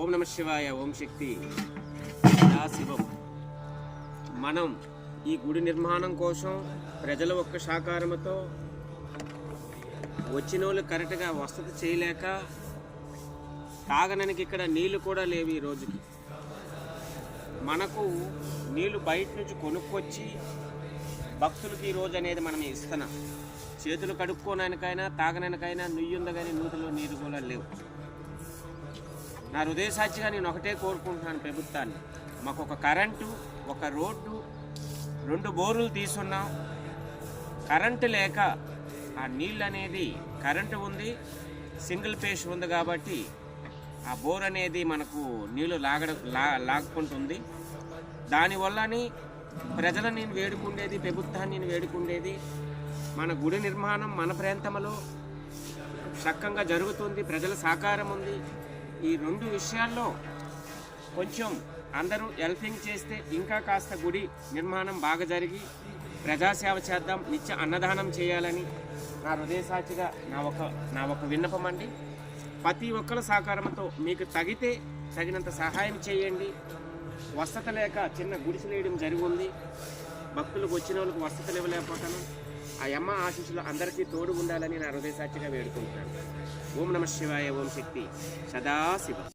ఓం నమ శివాయ, ఓం శక్తి, శివం. మనం ఈ గుడి నిర్మాణం కోసం ప్రజల ఒక్క సహకారంతో వచ్చిన వాళ్ళు కరెక్ట్గా వసతి చేయలేక తాగడానికి ఇక్కడ నీళ్లు కూడా లేవు. ఈ రోజుకి మనకు నీళ్లు బయట నుంచి కొనుక్కొచ్చి భక్తులకి ఈరోజు అనేది మనం ఇస్తున్నాం. చేతులు కడుక్కోనానికైనా తాగడానికైనా నుయ్యుంద కానీ నూతిలో నీరు కూడా లేవు. నా హృదయ సాక్షిగా నేను ఒకటే కోరుకుంటున్నాను ప్రభుత్వాన్ని, మాకు ఒక కరెంటు, ఒక రోడ్డు, 2 బోర్లు తీసున్నాం. కరెంటు లేక ఆ నీళ్ళు అనేది, కరెంటు ఉంది, సింగిల్ ఫేస్ ఉంది కాబట్టి ఆ బోర్ అనేది మనకు నీళ్ళు లాక్కుంటుంది. దానివల్లని ప్రజలను నేను వేడుకుండేది, ప్రభుత్వాన్ని నేను వేడుకుండేది, మన గుడి నిర్మాణం మన ప్రాంతంలో చక్కగా జరుగుతుంది, ప్రజల సహకారం ఉంది. ఈ 2 విషయాల్లో కొంచెం అందరూ హెల్పింగ్ చేస్తే ఇంకా కాస్త గుడి నిర్మాణం బాగా జరిగి ప్రజాసేవ చేద్దాం, నిత్య అన్నదానం చేయాలని నా హృదయ సాక్షిగా నా ఒక విన్నపం అండి. ప్రతి ఒక్కరి సహకారంతో మీకు తగినంత సహాయం చేయండి. వసతి లేక చిన్న గుడిసెలు వేయడం జరిగి ఉంది. భక్తులకు వచ్చిన వాళ్ళకి వసతులు ఇవ్వలేకపోతాను. ఆ అమ్మ ఆశీస్సులు అందరికీ తోడు ఉండాలని నా హృదయ సాక్షిగా వేడుకుంటున్నాను. ఓం నమ శివాయ, ఓం శక్తి, సదాశివ.